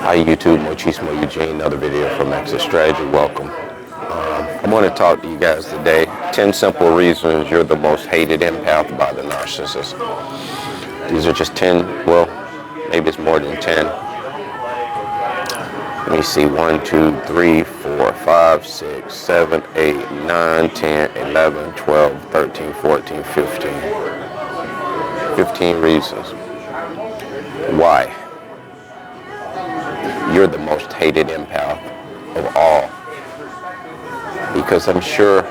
Hi YouTube, Mochismo Eugene, another video from Exit Strategy. Welcome. I'm going to talk to you guys today. 10 simple reasons you're the most hated empath by the narcissist. These are just 10, well, maybe it's more than 10. Let me see, 1, 2, 3, 4, 5, 6, 7, 8, 9, 10, 11, 12, 13, 14, 15. 15 reasons why you're the most hated empath of all. Because I'm sure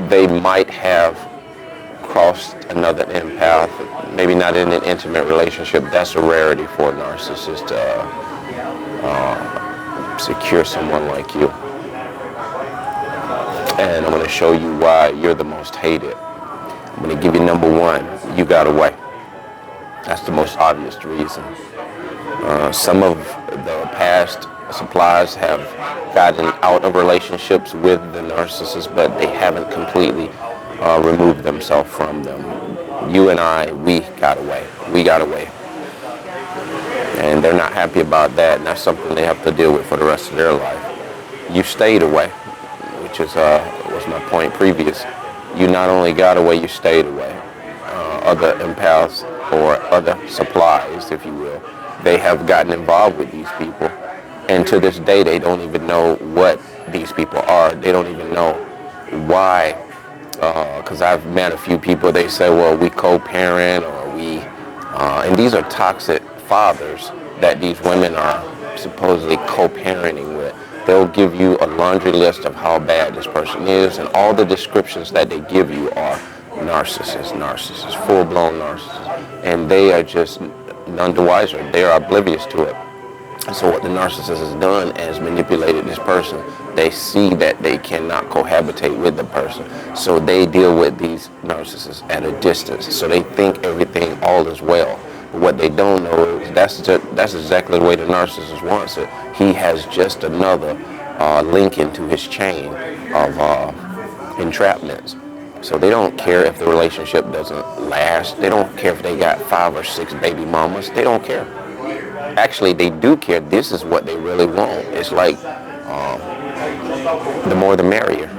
they might have crossed another empath, maybe not in an intimate relationship. That's a rarity for a narcissist to secure someone like you. And I'm going to show you why you're the most hated. I'm going to give you number one. You got away. That's the most obvious reason. Some of the past suppliers have gotten out of relationships with the narcissist, but they haven't completely removed themselves from them. You and I, we got away. We got away. And they're not happy about that, and that's something they have to deal with for the rest of their life. You stayed away, which is was my point previous. You not only got away, you stayed away. Other empaths or other supplies, if you will, they have gotten involved with these people, and to this day they don't even know what these people are. They don't even know why, because I've met a few people. They say, well, we co-parent, or we and these are toxic fathers that these women are supposedly co-parenting with. They'll give you a laundry list of how bad this person is, and all the descriptions that they give you are narcissists, full-blown narcissists, and they are just none the wiser. They are oblivious to it. So what the narcissist has done is manipulated this person. They see that they cannot cohabitate with the person, so they deal with these narcissists at a distance. So they think everything all is well. But what they don't know is that's exactly the way the narcissist wants it. He has just another link into his chain of entrapments. So they don't care if the relationship doesn't last. They don't care if they got 5 or 6 baby mamas. They don't care. Actually, they do care. This is what they really want. It's like the more the merrier.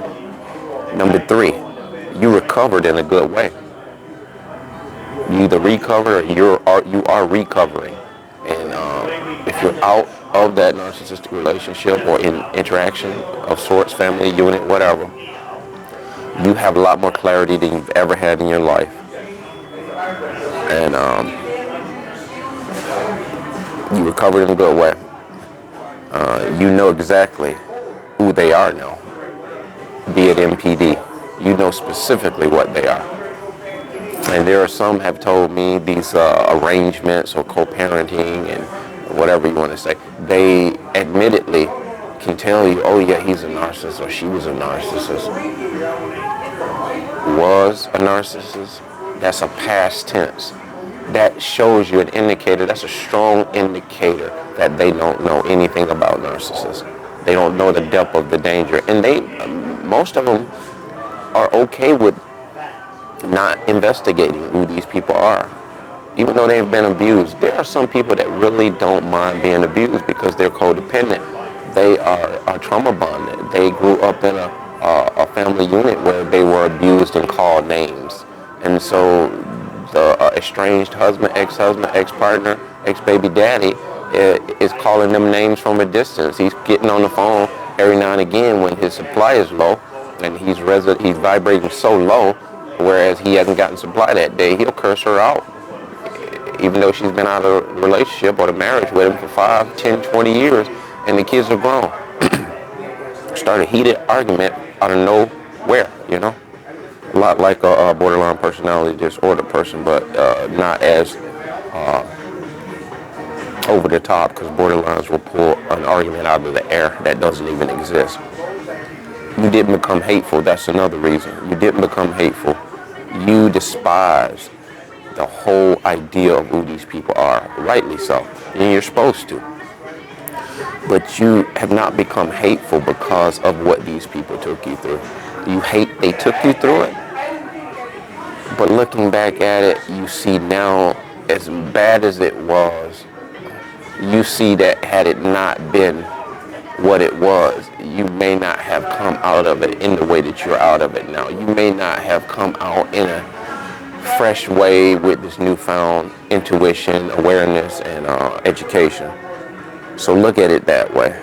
Number 3, you recovered in a good way. You either recover or you are recovering. And if you're out of that narcissistic relationship or in interaction of sorts, family unit, whatever, you have a lot more clarity than you've ever had in your life. And you recovered in a good way. You know exactly who they are now. Be it MPD. You know specifically what they are. And there are some have told me these arrangements or co-parenting and whatever you want to say, they admittedly can tell you, oh yeah, he's a narcissist or she was a narcissist. Was a narcissist, that's a past tense. That shows you an indicator, that's a strong indicator that they don't know anything about narcissists. They don't know the depth of the danger. And most of them are okay with not investigating who these people are. Even though they've been abused, there are some people that really don't mind being abused because they're codependent. They are trauma bonded. They grew up in a family unit where they were abused and called names. And so the estranged husband, ex-partner, ex-baby daddy is calling them names from a distance. He's getting on the phone every now and again when his supply is low, and he's vibrating so low, whereas he hasn't gotten supply that day. He'll curse her out, even though she's been out of a relationship or a marriage with him for 5, 10, 20 years, and the kids are grown. Start a heated argument out of nowhere, you know? A lot like a borderline personality disorder person, but not as over the top, because borderlines will pull an argument out of the air that doesn't even exist. You didn't become hateful. That's another reason. You didn't become hateful. You despise the whole idea of who these people are, rightly so, and you're supposed to. But you have not become hateful because of what these people took you through. You hate they took you through it, but looking back at it, you see now, as bad as it was, you see that had it not been what it was, you may not have come out of it in the way that you're out of it now. You may not have come out in a fresh way with this newfound intuition, awareness, and education. So look at it that way,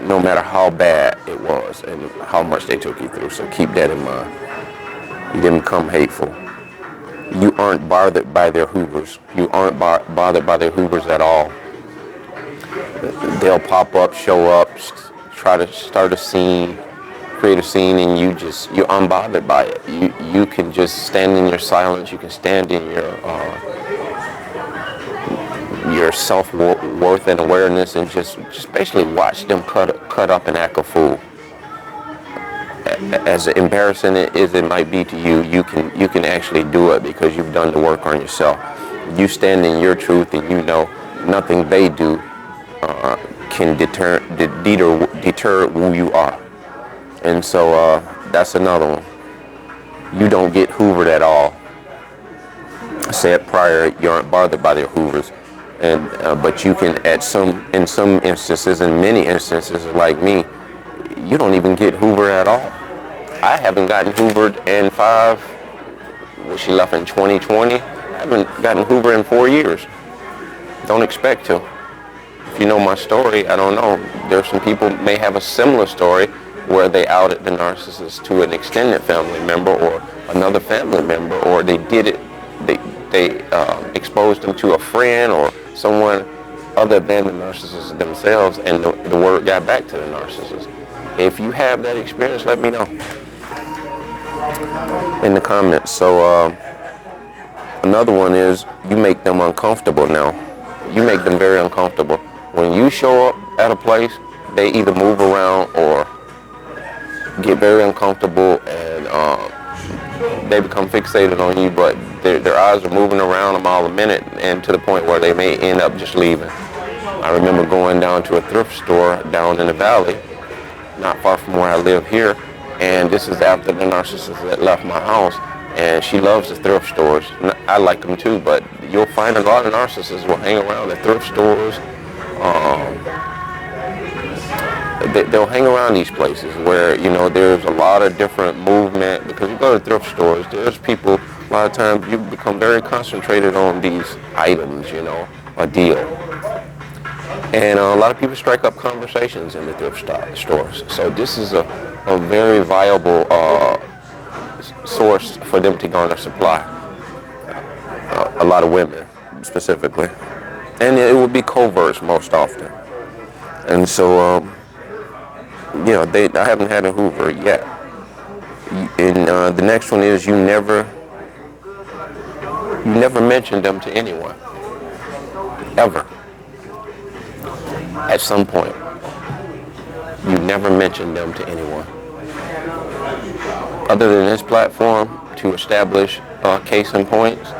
no matter how bad it was and how much they took you through. So keep that in mind. You didn't become hateful. You aren't bothered by their hoovers. You aren't bothered by their hoovers at all. They'll pop up, show up, try to start a scene, create a scene, and you're unbothered by it. You can just stand in your silence. You can stand in your self-worth and awareness, and just basically watch them cut up and act a fool. As embarrassing as it might be to you, you can actually do it because you've done the work on yourself. You stand in your truth, and you know nothing they do can deter who you are. And so that's another one. You don't get hoovered at all. I said prior, you aren't bothered by their hoovers, and but you can in some instances, in many instances like me, you don't even get hoovered at all. I haven't gotten hoovered in she left in 2020. I haven't gotten hoovered in 4 years. Don't expect to. If you know my story, I don't know. There's some people may have a similar story where they outed the narcissist to an extended family member or another family member, or they did it, they exposed them to a friend or someone other than the narcissist themselves, and the word got back to the narcissist. If you have that experience, let me know in the comments. So another one is you make them uncomfortable now. You make them very uncomfortable. When you show up at a place, they either move around or get very uncomfortable, and they become fixated on you, but their eyes are moving around a mile a minute, and to the point where they may end up just leaving. I remember going down to a thrift store down in the valley, not far from where I live here, and this is after the narcissist that left my house, and she loves the thrift stores. I like them too, but you'll find a lot of narcissists will hang around at thrift stores. They'll hang around these places where, there's a lot of different movement, because you go to thrift stores, there's people, a lot of times you become very concentrated on these items, a deal. And a lot of people strike up conversations in the thrift stores. So this is a very viable source for them to garner supply. A lot of women, specifically. And it would be covert most often. And so, I haven't had a hoover yet. And the next one is you never mention them to anyone. Ever. At some point. You never mention them to anyone. Other than this platform, to establish case and points,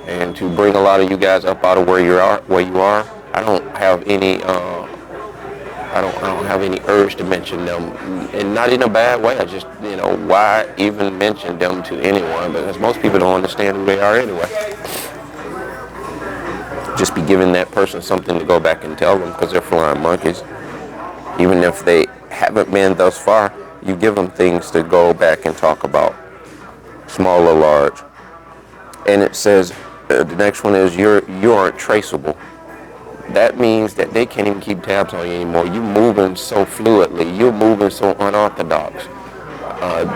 and to bring a lot of you guys up out of where you are. I don't have any. I don't have any urge to mention them, and not in a bad way. I just, why even mention them to anyone? Because most people don't understand who they are anyway. Just be giving that person something to go back and tell them, because they're flying monkeys. Even if they haven't been thus far, you give them things to go back and talk about, small or large. And it says, the next one is you aren't traceable. That means that they can't even keep tabs on you anymore. You're moving so fluidly. You're moving so unorthodox.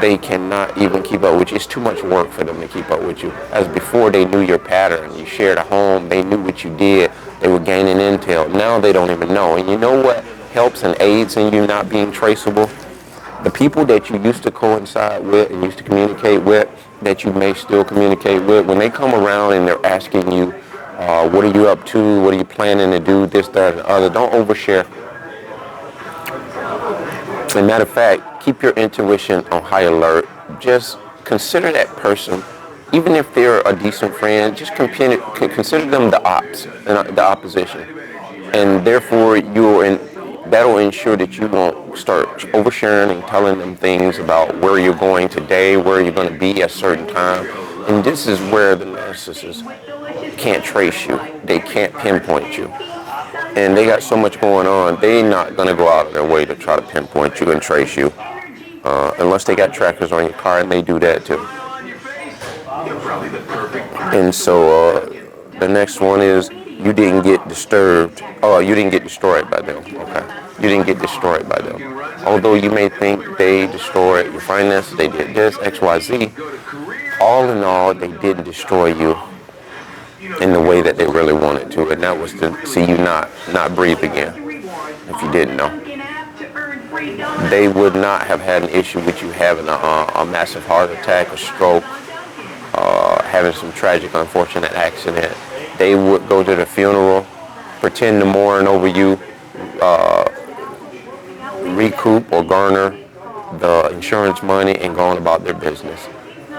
They cannot even keep up with you. It's too much work for them to keep up with you. As before, they knew your pattern. You shared a home. They knew what you did. They were gaining intel. Now they don't even know. And you know what helps and aids in you not being traceable? The people that you used to coincide with and used to communicate with, that you may still communicate with, when they come around and they're asking you, what are you up to? What are you planning to do? This, that, and the other. Don't overshare. As a matter of fact, keep your intuition on high alert. Just consider that person, even if they're a decent friend, just consider them the opposition. And therefore, that'll ensure that you won't start oversharing and telling them things about where you're going today, where you're going to be at a certain time. And this is where the narcissist can't trace you. They can't pinpoint you. and they got so much going on, they're not going to go out of their way to try to pinpoint you and trace you, unless they got trackers on your car, and they do that too. And so the next one is you didn't get disturbed. Oh, you didn't get destroyed by them. Okay. You didn't get destroyed by them. Although you may think they destroyed your finances, they did this, X, Y, Z. All in all, they didn't destroy you in the way that they really wanted to, and that was to see you not breathe again. If you didn't know, they would not have had an issue with you having a massive heart attack, a stroke, having some tragic, unfortunate accident. They would go to the funeral, pretend to mourn over you, recoup or garner the insurance money, and go on about their business.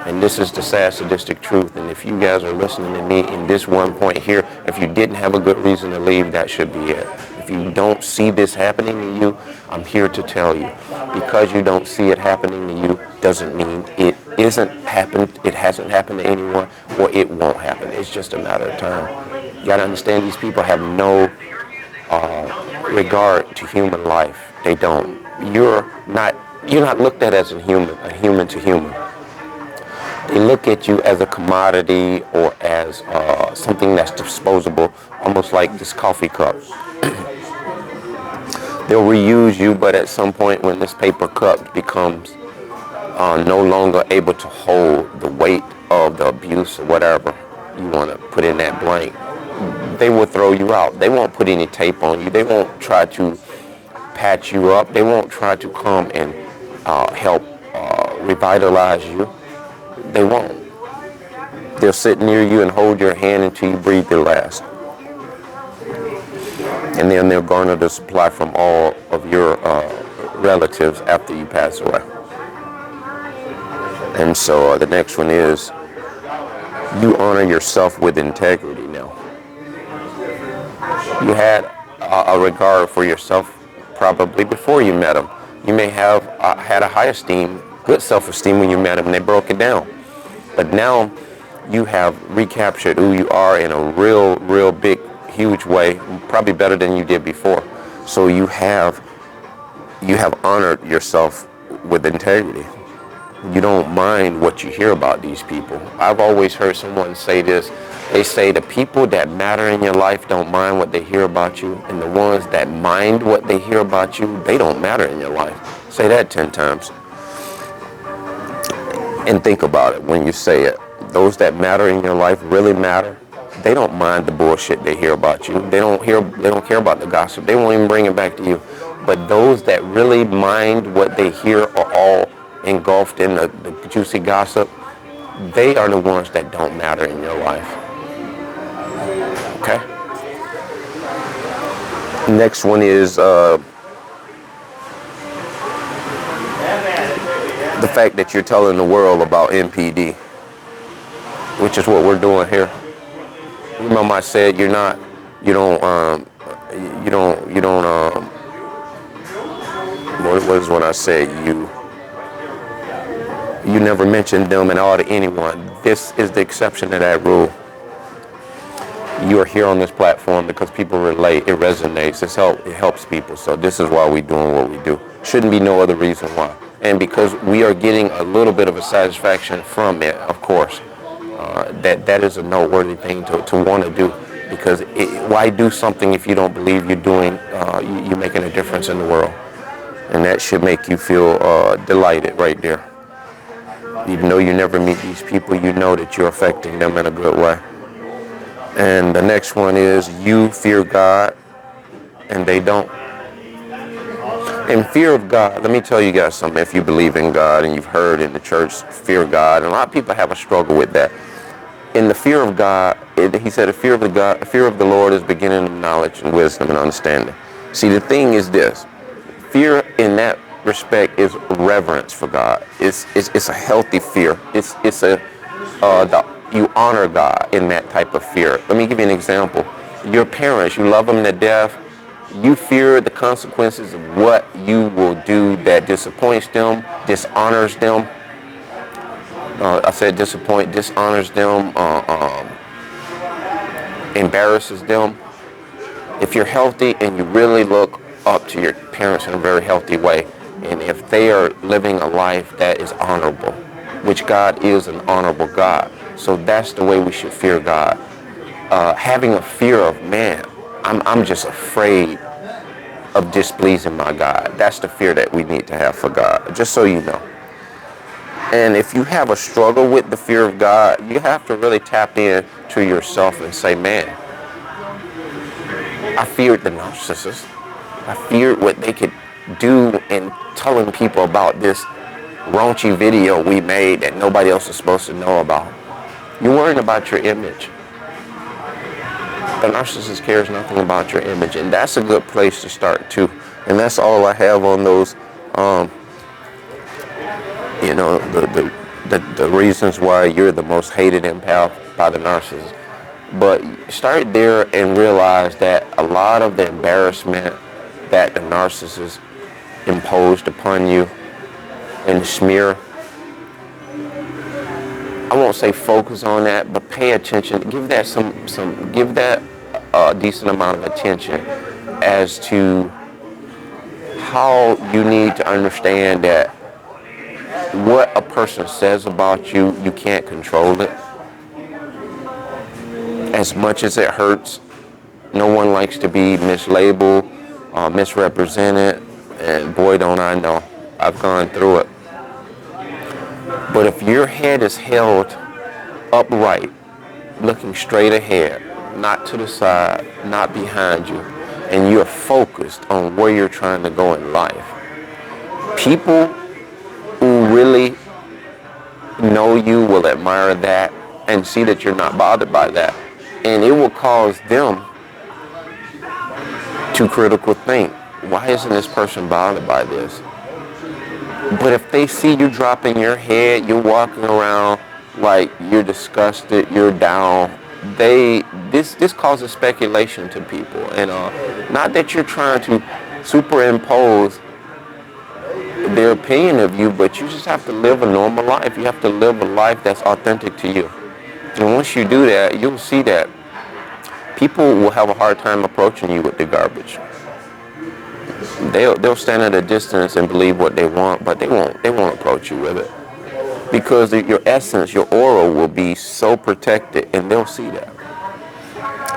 And this is the sad, sadistic truth. And if you guys are listening to me in this one point here, if you didn't have a good reason to leave, that should be it. If you don't see this happening to you, I'm here to tell you. Because you don't see it happening to you doesn't mean it hasn't happened to anyone, or it won't happen. It's just a matter of time. You got to understand, these people have no regard to human life. They don't. You're not looked at as a human to human. They look at you as a commodity, or as something that's disposable, almost like this coffee cup. They'll reuse you, but at some point when this paper cup becomes no longer able to hold the weight of the abuse or whatever you want to put in that blank, they will throw you out. They won't put any tape on you. They won't try to patch you up. They won't try to come and help revitalize you. They won't. They'll sit near you and hold your hand until you breathe your last. And then they'll garner the supply from all of your relatives after you pass away. And so the next one is, you honor yourself with integrity now. You had a regard for yourself probably before you met them. You may have had a high esteem, good self-esteem when you met them and they broke it down. But now you have recaptured who you are in a real big, huge way, probably better than you did before. So you have honored yourself with integrity. You don't mind what you hear about these people. I've always heard someone say this. They say the people that matter in your life don't mind what they hear about you, and the ones that mind what they hear about you, they don't matter in your life. Say that 10 times. And think about it when you say it. Those that matter in your life really matter. They don't mind the bullshit they hear about you. They don't care about the gossip. They won't even bring it back to you. But those that really mind what they hear are all engulfed in the juicy gossip. They are the ones that don't matter in your life. Okay? Next one is the fact that you're telling the world about NPD, which is what we're doing here. Remember I said you don't what was when I said you never mentioned them at all to anyone. This is the exception to that rule. You are here on this platform because people relate. It resonates. It helps people. So this is why we're doing what we do. Shouldn't be no other reason why. And because we are getting a little bit of a satisfaction from it, of course. That is a noteworthy thing to want to do. Because why do something if you don't believe you're making a difference in the world? And that should make you feel delighted right there. Even though you never meet these people, you know that you're affecting them in a good way. And the next one is you fear God and they don't. In fear of God, let me tell you guys something. If you believe in God and you've heard in the church, fear God, and a lot of people have a struggle with that. In the fear of God, he said the fear of the Lord is beginning of knowledge and wisdom and understanding. See, the thing is this. Fear in that respect is reverence for God. It's a healthy fear. You honor God in that type of fear. Let me give you an example. Your parents, you love them to death. You fear the consequences of what you will do that disappoints them, dishonors them. I said dishonors them, embarrasses them. If you're healthy and you really look up to your parents in a very healthy way, and if they are living a life that is honorable, which God is an honorable God, so that's the way we should fear God. Having a fear of man, I'm just afraid of displeasing my God. That's the fear that we need to have for God, just so you know. And if you have a struggle with the fear of God, you have to really tap in to yourself and say, man, I feared the narcissist. I feared what they could do in telling people about this raunchy video we made that nobody else is supposed to know about. You're worrying about your image. The narcissist cares nothing about your image, and that's a good place to start too. And that's all I have on those, the reasons why you're the most hated empath by the narcissist. But start there and realize that a lot of the embarrassment that the narcissist imposed upon you and the smear, I won't say focus on that, but pay attention. Give that give that a decent amount of attention as to how you need to understand that what a person says about you, you can't control it. As much as it hurts, no one likes to be mislabeled, misrepresented, and boy, don't I know. I've gone through it. But if your head is held upright, looking straight ahead, not to the side, not behind you, and you're focused on where you're trying to go in life, people who really know you will admire that and see that you're not bothered by that. And it will cause them to critical think, why isn't this person bothered by this? But if they see you dropping your head, you're walking around like you're disgusted, you're down, this causes speculation to people. And not that you're trying to superimpose their opinion of you, but you just have to live a normal life. You have to live a life that's authentic to you. And once you do that, you'll see that people will have a hard time approaching you with the garbage. They'll stand at a distance and believe what they want, but they won't approach you with it. Because your essence, your aura will be so protected, and they'll see that.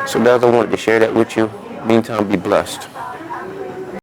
So guys, I wanted to share that with you. Meantime, be blessed.